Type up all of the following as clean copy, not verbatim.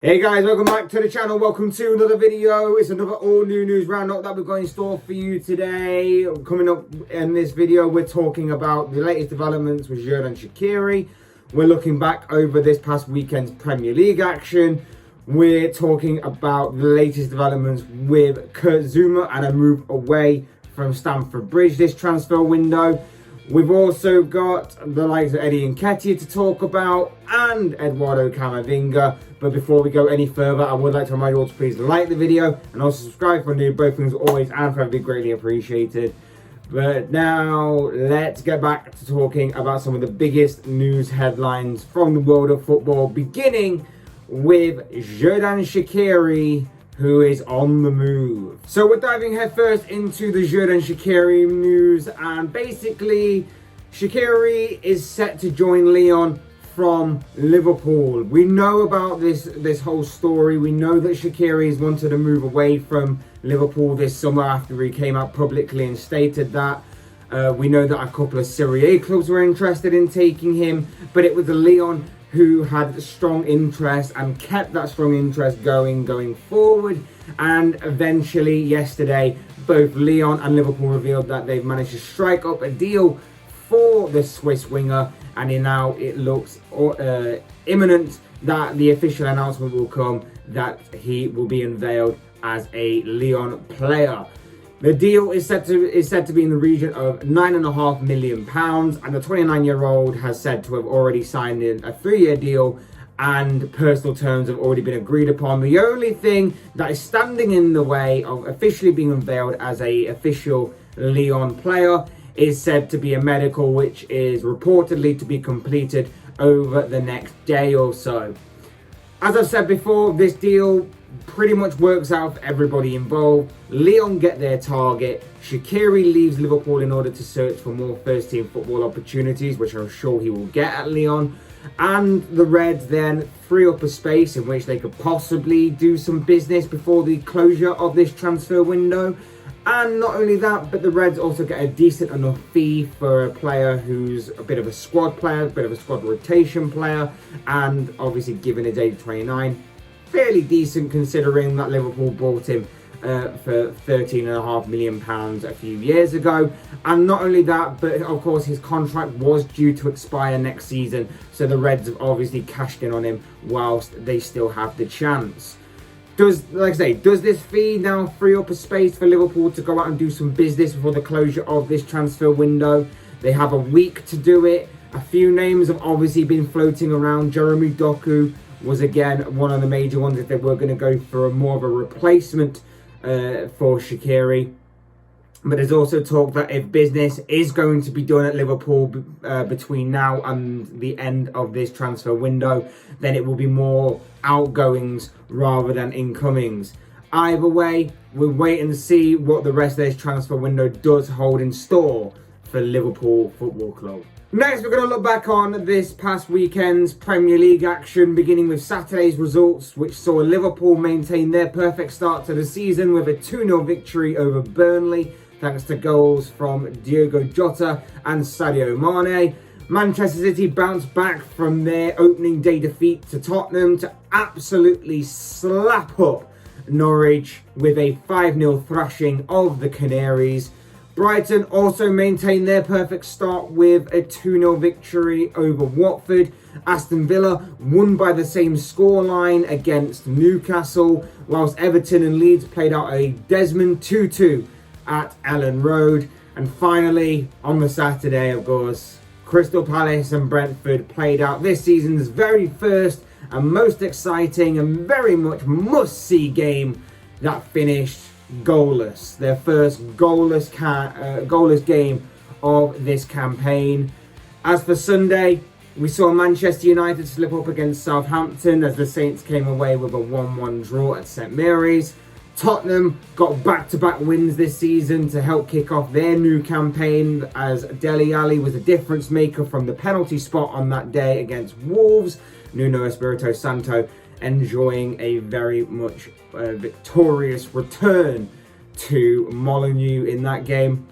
Hey guys, welcome back to the channel. Welcome to another video. It's another all new news roundup that we've got in store for you today. Coming up in this video, we're talking about the latest developments with Xherdan Shaqiri. We're looking back over this past weekend's Premier League action. We're talking about the latest developments with Kurt Zouma and a move away from Stamford Bridge this transfer window. We've also got the likes of Eddie Nketiah to talk about and Eduardo Camerovinga. But before we go any further, I would like to remind you all to please like the video and also subscribe for new. Both things always and forever be greatly appreciated. But now let's get back to talking about some of the biggest news headlines from the world of football, beginning with Xherdan Shaqiri, who is on the move. So we're diving headfirst into the Xherdan Shaqiri news, and basically Shaqiri is set to join Lyon from Liverpool. We know about this whole story. We know that Shaqiri has wanted to move away from Liverpool this summer after he came out publicly and stated that. We know that a couple of Serie A clubs were interested in taking him, but it was the Lyon who had strong interest and kept that strong interest going forward. And eventually yesterday, both Lyon and Liverpool revealed that they've managed to strike up a deal for the Swiss winger, and now it looks imminent that the official announcement will come that he will be unveiled as a Lyon player. The deal is said to be in the region of £9.5 million, and the 29-year-old has said to have already signed in a 3-year deal, and personal terms have already been agreed upon. The only thing that is standing in the way of officially being unveiled as a official Lyon player is said to be a medical, which is reportedly to be completed over the next day or so. As I've said before, this deal pretty much works out for everybody involved. Lyon get their target. Shaqiri leaves Liverpool in order to search for more first-team football opportunities, which I'm sure he will get at Lyon. And the Reds then free up a space in which they could possibly do some business before the closure of this transfer window. And not only that, but the Reds also get a decent enough fee for a player who's a bit of a squad player, a bit of a squad rotation player, and obviously given his age 29, fairly decent considering that Liverpool bought him for £13.5 million a few years ago. And not only that, but of course his contract was due to expire next season, so the Reds have obviously cashed in on him whilst they still have the chance. Like I say, does this fee now free up a space for Liverpool to go out and do some business before the closure of this transfer window? They have a week to do it. A few names have obviously been floating around. Jeremy Doku was again one of the major ones if they were going to go for more of a replacement for Shaqiri. But there's also talk that if business is going to be done at Liverpool between now and the end of this transfer window, then it will be more outgoings rather than incomings. Either way, we'll wait and see what the rest of this transfer window does hold in store for Liverpool Football Club. Next, we're going to look back on this past weekend's Premier League action, beginning with Saturday's results, which saw Liverpool maintain their perfect start to the season with a 2-0 victory over Burnley, thanks to goals from Diogo Jota and Sadio Mane. Manchester City bounced back from their opening day defeat to Tottenham to absolutely slap up Norwich with a 5-0 thrashing of the Canaries. Brighton also maintained their perfect start with a 2-0 victory over Watford. Aston Villa won by the same scoreline against Newcastle, whilst Everton and Leeds played out a Desmond 2-2 at Ellen Road. And finally, on the Saturday, of course, Crystal Palace and Brentford played out this season's very first and most exciting and very much must-see game that finished goalless. Their first goalless game of this campaign. As for Sunday, we saw Manchester United slip up against Southampton as the Saints came away with a 1-1 draw at St Mary's. Tottenham got back-to-back wins this season to help kick off their new campaign, as Dele Alli was a difference maker from the penalty spot on that day against Wolves. Nuno Espirito Santo enjoying a very much victorious return to Molineux in that game.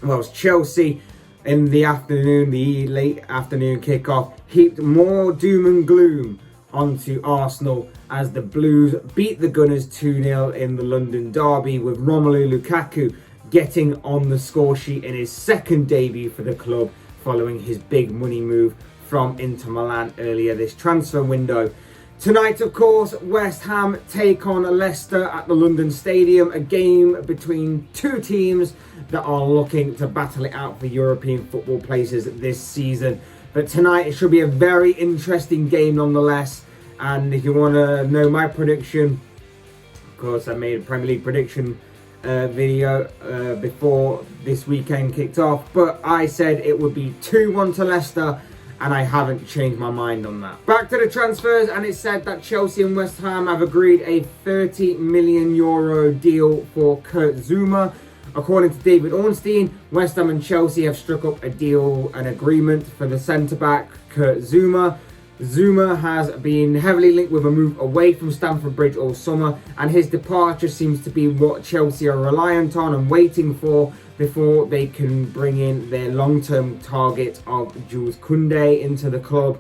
Whilst Chelsea in the afternoon, the late afternoon kickoff, heaped more doom and gloom onto Arsenal as the Blues beat the Gunners 2-0 in the London derby, with Romelu Lukaku getting on the score sheet in his second debut for the club following his big money move from Inter Milan earlier this transfer window. Tonight, of course, West Ham take on Leicester at the London Stadium, a game between two teams that are looking to battle it out for European football places this season. But tonight, it should be a very interesting game nonetheless. And if you want to know my prediction, of course, I made a Premier League prediction video before this weekend kicked off. But I said it would be 2-1 to Leicester, and I haven't changed my mind on that. Back to the transfers, and it's said that Chelsea and West Ham have agreed a €30 million deal for Kurt Zouma. According to David Ornstein, West Ham and Chelsea have struck up an agreement for the centre-back Kurt Zouma. Zuma has been heavily linked with a move away from Stamford Bridge all summer, and his departure seems to be what Chelsea are reliant on and waiting for before they can bring in their long-term target of Jules Kounde into the club.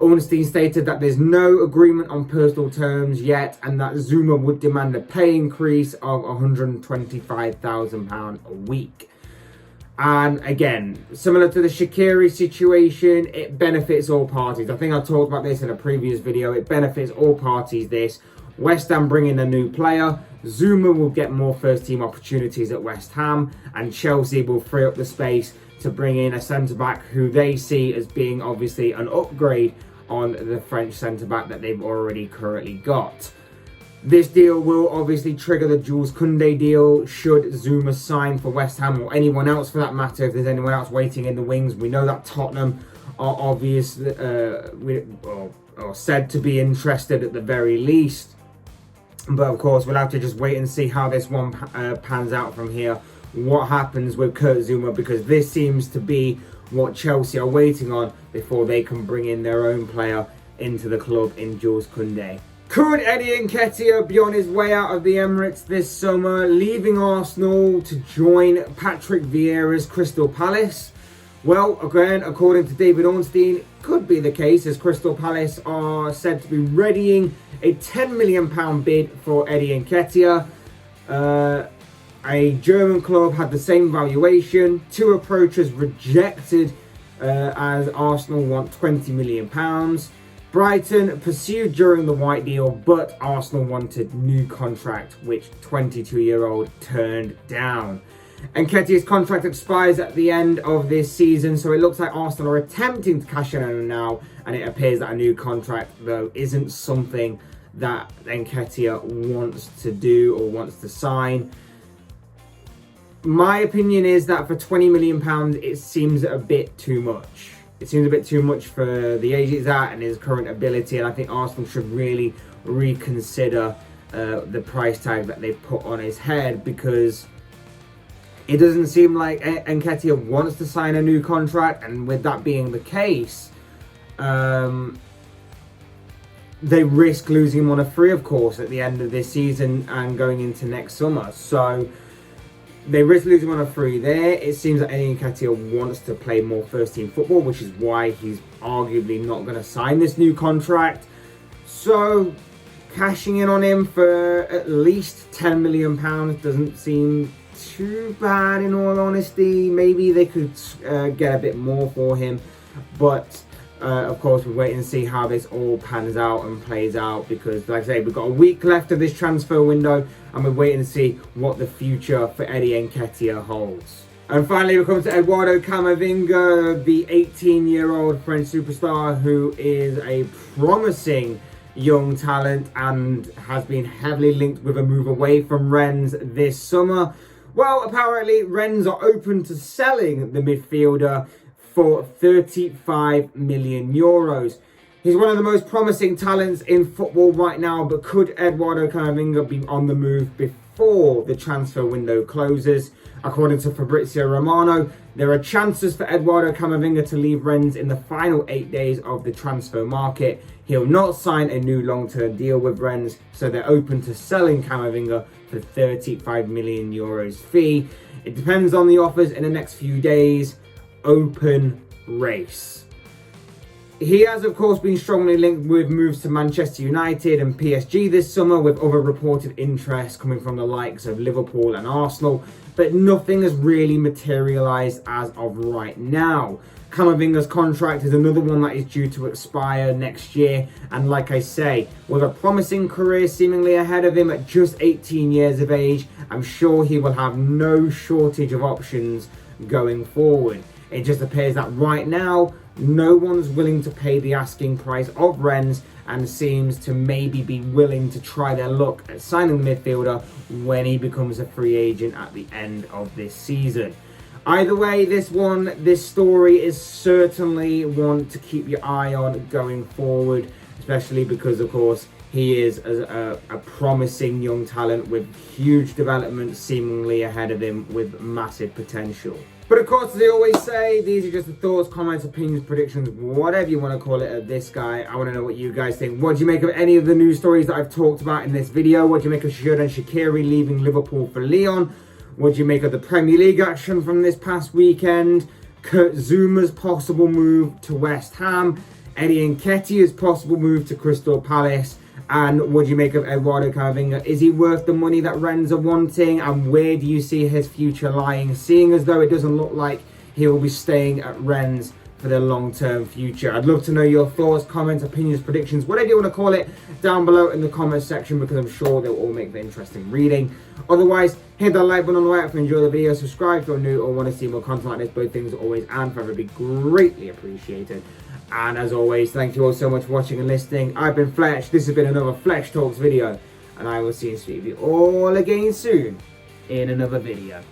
Ornstein stated that there's no agreement on personal terms yet, and that Zuma would demand a pay increase of £125,000 a week. And again, similar to the Shakiri situation, it benefits all parties. I think I talked about this in a previous video. It benefits all parties, this. West Ham bring in a new player. Zuma will get more first-team opportunities at West Ham, and Chelsea will free up the space to bring in a centre-back who they see as being obviously an upgrade on the French centre-back that they've already currently got. This deal will obviously trigger the Jules Kounde deal should Zuma sign for West Ham, or anyone else for that matter, if there's anyone else waiting in the wings. We know that Tottenham are obviously or said to be interested at the very least. But of course, we'll have to just wait and see how this one pans out from here. What happens with Kurt Zouma, because this seems to be what Chelsea are waiting on before they can bring in their own player into the club in Jules Kounde. Could Eddie Nketiah be on his way out of the Emirates this summer, leaving Arsenal to join Patrick Vieira's Crystal Palace? Well, again, according to David Ornstein, could be the case, as Crystal Palace are said to be readying a £10 million bid for Eddie Nketiah. A German club had the same valuation. Two approaches rejected, as Arsenal want £20 million. Brighton pursued during the white deal, but Arsenal wanted new contract, which 22-year-old turned down. Nketiah's contract expires at the end of this season, so it looks like Arsenal are attempting to cash in on him now, and it appears that a new contract, though, isn't something that Nketiah wants to do or wants to sign. My opinion is that for £20 million, it seems a bit too much. It seems a bit too much for the age he's at and his current ability, and I think Arsenal should really reconsider the price tag that they've put on his head, because it doesn't seem like Nketiah wants to sign a new contract, and with that being the case, they risk losing him on a free, of course, at the end of this season and going into next summer. So they risk losing him on a free there. It seems that Eddie Nketiah wants to play more first-team football, which is why he's arguably not going to sign this new contract. So cashing in on him for at least £10 million doesn't seem too bad, in all honesty. Maybe they could get a bit more for him, but of course we'll wait and see how this all pans out and plays out, because like I say, we've got a week left of this transfer window, and we're waiting to see what the future for Eddie Nketiah holds. And finally, we come to Eduardo Camerovinga, the 18-year-old French superstar who is a promising young talent and has been heavily linked with a move away from Rennes this summer. Well, apparently Rennes are open to selling the midfielder for €35 million. He's one of the most promising talents in football right now, but could Eduardo Camerovinga be on the move before the transfer window closes? According to Fabrizio Romano, there are chances for Eduardo Camerovinga to leave Rennes in the final 8 days of the transfer market. He'll not sign a new long-term deal with Rennes, so they're open to selling Camerovinga for €35 million fee. It depends on the offers in the next few days. Open race. He has, of course, been strongly linked with moves to Manchester United and PSG this summer, with other reported interest coming from the likes of Liverpool and Arsenal, but nothing has really materialised as of right now. Camavinga's contract is another one that is due to expire next year, and like I say, with a promising career seemingly ahead of him at just 18 years of age, I'm sure he will have no shortage of options going forward. It just appears that right now, no one's willing to pay the asking price of Rennes and seems to maybe be willing to try their luck at signing the midfielder when he becomes a free agent at the end of this season. Either way, this story is certainly one to keep your eye on going forward, especially because, of course, he is a promising young talent with huge development seemingly ahead of him with massive potential. But of course, as I always say, these are just the thoughts, comments, opinions, predictions, whatever you want to call it of this guy. I want to know what you guys think. What do you make of any of the news stories that I've talked about in this video? What do you make of Xherdan Shaqiri leaving Liverpool for Lyon? What do you make of the Premier League action from this past weekend? Kurt Zouma's possible move to West Ham? Eddie Nketiah's possible move to Crystal Palace? And what do you make of Eduardo Camerovinga? Is he worth the money that Rennes are wanting? And where do you see his future lying? Seeing as though it doesn't look like he will be staying at Rennes for the long-term future. I'd love to know your thoughts, comments, opinions, predictions, whatever you want to call it, down below in the comments section, because I'm sure they'll all make for interesting reading. Otherwise, hit that like button on the way up if you enjoy the video, subscribe if you're new or want to see more content like this. Both things are always and forever be greatly appreciated. And as always, thank you all so much for watching and listening. I've been Fletch. This has been another Fletch Talks video. And I will see you all again soon in another video.